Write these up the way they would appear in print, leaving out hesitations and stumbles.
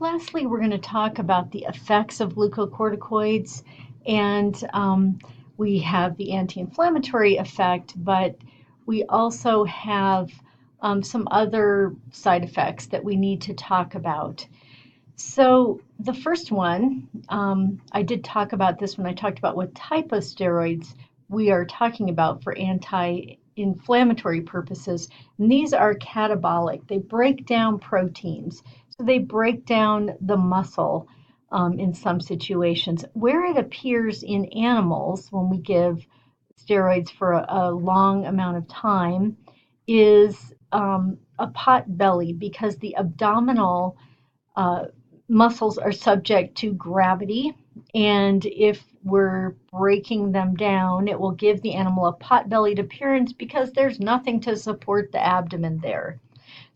lastly, we're going to talk about the effects of glucocorticoids, and we have the anti-inflammatory effect, but we also have some other side effects that we need to talk about. So the first one, I did talk about this when I talked about what type of steroids we are talking about for anti-inflammatory purposes. And these are catabolic. They break down proteins. So they break down the muscle in some situations. Where it appears in animals when we give steroids for a long amount of time is a pot belly, because the abdominal uh, muscles are subject to gravity, and if we're breaking them down, it will give the animal a pot-bellied appearance because there's nothing to support the abdomen there.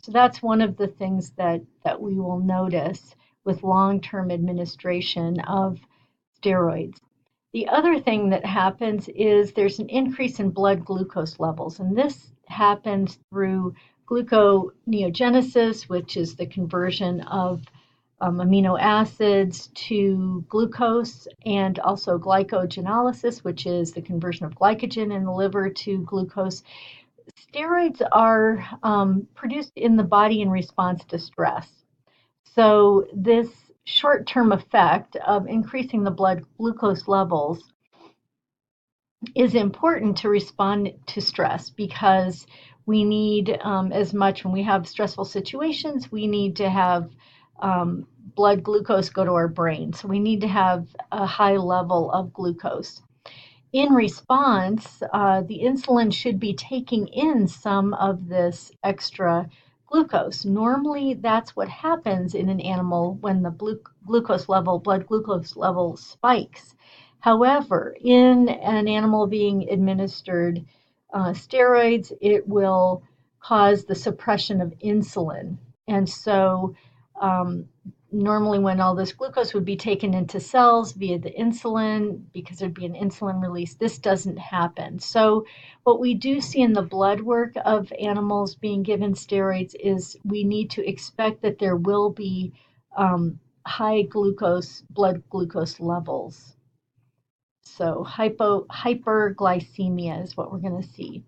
So that's one of the things that we will notice with long-term administration of steroids. The other thing that happens is there's an increase in blood glucose levels, and this happens through gluconeogenesis, which is the conversion of amino acids to glucose, and also glycogenolysis, which is the conversion of glycogen in the liver to glucose. Steroids are produced in the body in response to stress. So this short-term effect of increasing the blood glucose levels is important to respond to stress, because we need as much when we have stressful situations, we need to have blood glucose go to our brain. So we need to have a high level of glucose. In response, the insulin should be taking in some of this extra glucose. Normally, that's what happens in an animal when the blood glucose level spikes. However, in an animal being administered steroids, it will cause the suppression of insulin. And so normally when all this glucose would be taken into cells via the insulin, because there'd be an insulin release, this doesn't happen. So what we do see in the blood work of animals being given steroids is we need to expect that there will be high blood glucose levels. So hyperglycemia is what we're going to see.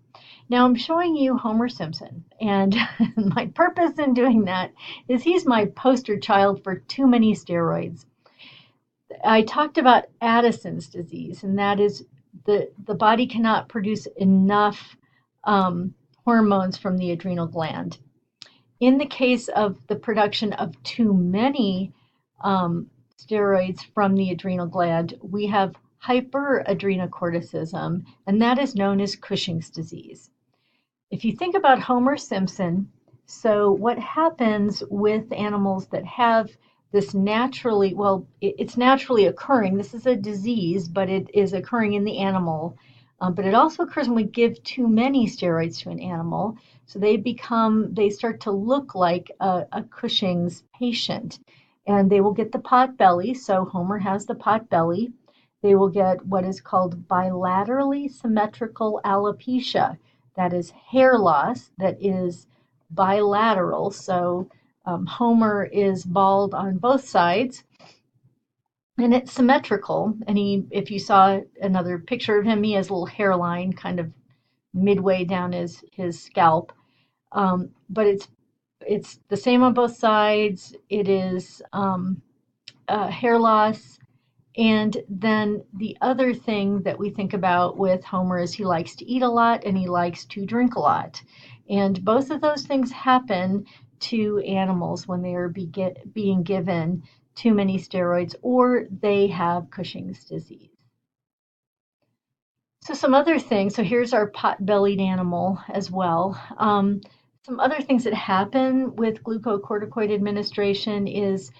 Now I'm showing you Homer Simpson, and my purpose in doing that is he's my poster child for too many steroids. I talked about Addison's disease, and that is the body cannot produce enough hormones from the adrenal gland. In the case of the production of too many steroids from the adrenal gland, we have hyperadrenocorticism, and that is known as Cushing's disease. If you think about Homer Simpson, so what happens with animals that have this naturally, well, it's naturally occurring. This is a disease, but it is occurring in the animal. But it also occurs when we give too many steroids to an animal. So they start to look like a Cushing's patient. And they will get the pot belly. So Homer has the pot belly. They will get what is called bilaterally symmetrical alopecia. That is hair loss that is bilateral. So Homer is bald on both sides, and it's symmetrical. And if you saw another picture of him, he has a little hairline kind of midway down his scalp. But it's the same on both sides. It is hair loss. And then the other thing that we think about with Homer is he likes to eat a lot and he likes to drink a lot. And both of those things happen to animals when they are being given too many steroids or they have Cushing's disease. So some other things, so here's our pot-bellied animal as well. Some other things that happen with glucocorticoid administration is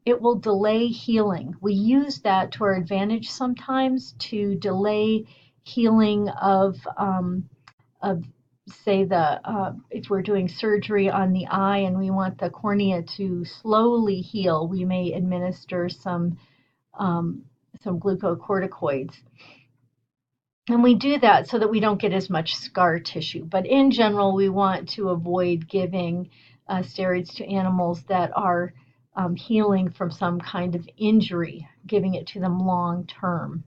it will delay healing. We use that to our advantage sometimes to delay healing of say if we're doing surgery on the eye and we want the cornea to slowly heal, we may administer some glucocorticoids. And we do that so that we don't get as much scar tissue. But in general, we want to avoid giving steroids to animals that are healing from some kind of injury, giving it to them long term.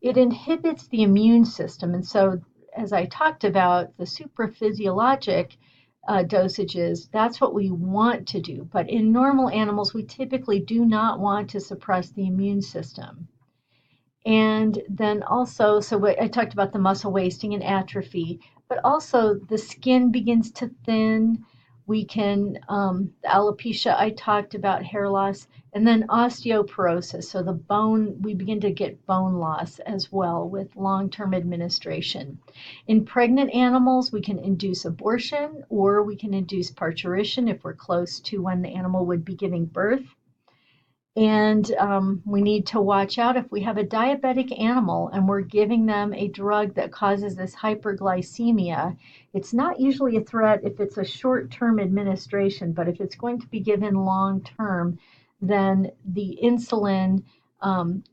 It inhibits the immune system. And so, as I talked about, the supraphysiologic dosages, that's what we want to do. But in normal animals, we typically do not want to suppress the immune system. And then also, so I talked about the muscle wasting and atrophy, but also the skin begins to thin. We can, the alopecia I talked about, hair loss, and then osteoporosis. So the bone, we begin to get bone loss as well with long-term administration. In pregnant animals, we can induce abortion or we can induce parturition if we're close to when the animal would be giving birth. And we need to watch out if we have a diabetic animal and we're giving them a drug that causes this hyperglycemia. It's not usually a threat if it's a short-term administration, but if it's going to be given long-term, then the insulin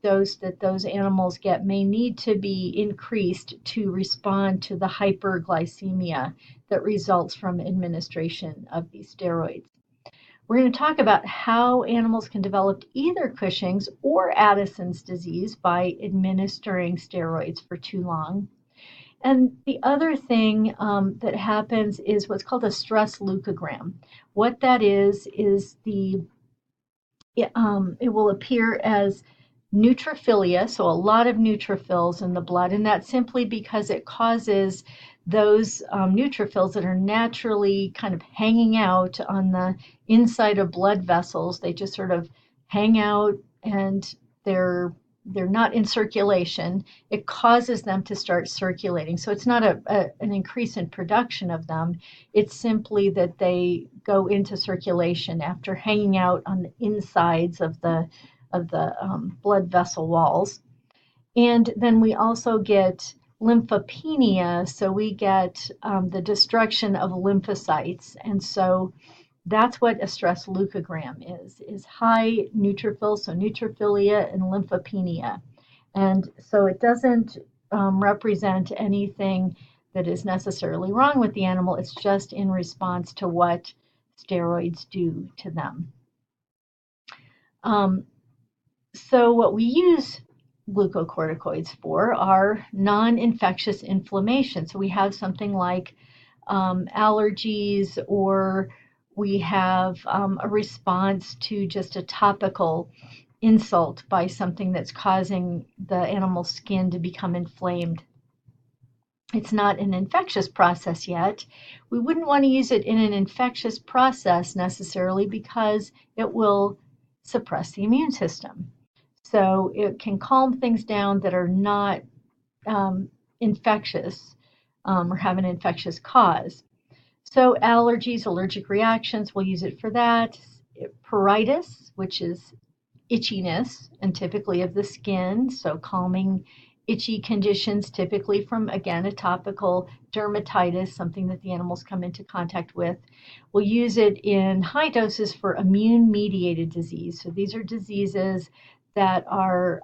dose that those animals get may need to be increased to respond to the hyperglycemia that results from administration of these steroids. We're going to talk about how animals can develop either Cushing's or Addison's disease by administering steroids for too long. And the other thing that happens is what's called a stress leukogram. What that is it will appear as neutrophilia, so a lot of neutrophils in the blood, and that's simply because it causes those neutrophils that are naturally kind of hanging out on the inside of blood vessels. They just sort of hang out and they're not in circulation. It causes them to start circulating. So it's not an increase in production of them. It's simply that they go into circulation after hanging out on the insides of the blood vessel walls. And then we also get lymphopenia, so we get the destruction of lymphocytes. And so that's what a stress leukogram is high neutrophils, so neutrophilia and lymphopenia. And so it doesn't represent anything that is necessarily wrong with the animal. It's just in response to what steroids do to them. So what we use glucocorticoids for are non-infectious inflammation. So we have something like allergies, or we have a response to just a topical insult by something that's causing the animal's skin to become inflamed. It's not an infectious process yet. We wouldn't want to use it in an infectious process necessarily because it will suppress the immune system. So it can calm things down that are not infectious or have an infectious cause. So allergies, allergic reactions, we'll use it for that. Pruritus, which is itchiness, and typically of the skin, so calming itchy conditions, typically from, again, a topical dermatitis, something that the animals come into contact with. We'll use it in high doses for immune-mediated disease. So these are diseases that are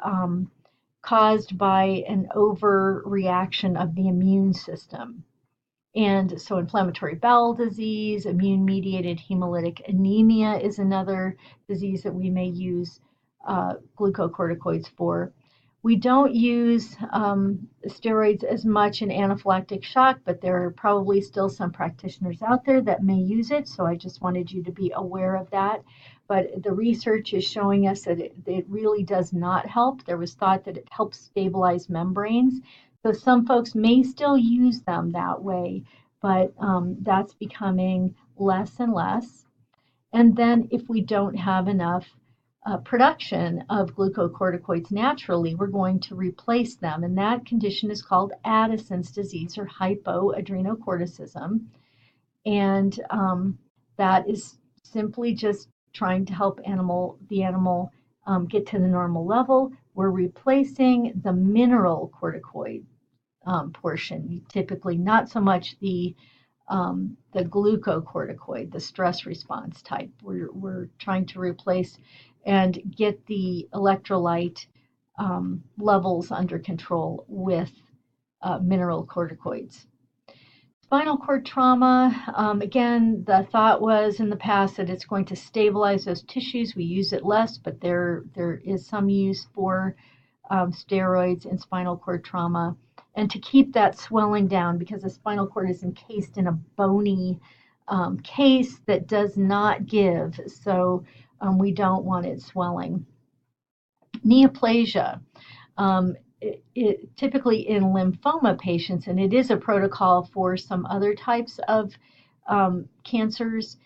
caused by an overreaction of the immune system. And so inflammatory bowel disease, immune-mediated hemolytic anemia is another disease that we may use glucocorticoids for. We don't use steroids as much in anaphylactic shock, but there are probably still some practitioners out there that may use it, so I just wanted you to be aware of that. But the research is showing us that it really does not help. There was thought that it helps stabilize membranes. So some folks may still use them that way, but that's becoming less and less. And then if we don't have enough production of glucocorticoids naturally, we're going to replace them. And that condition is called Addison's disease or hypoadrenocorticism. And that is simply just trying to help the animal get to the normal level. We're replacing the mineral corticoid portion, typically not so much the glucocorticoid, the stress response type. We're trying to replace and get the electrolyte levels under control with mineral corticoids. Spinal cord trauma, again, the thought was in the past that it's going to stabilize those tissues. We use it less, but there is some use for steroids in spinal cord trauma, and to keep that swelling down because the spinal cord is encased in a bony case that does not give, so we don't want it swelling. Neoplasia. Typically in lymphoma patients, and it is a protocol for some other types of cancers,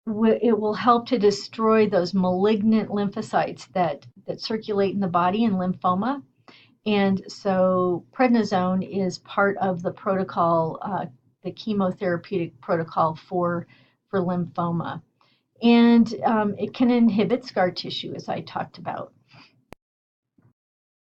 it will help to destroy those malignant lymphocytes that circulate in the body in lymphoma. And so prednisone is part of the protocol, the chemotherapeutic protocol for lymphoma. And it can inhibit scar tissue, as I talked about.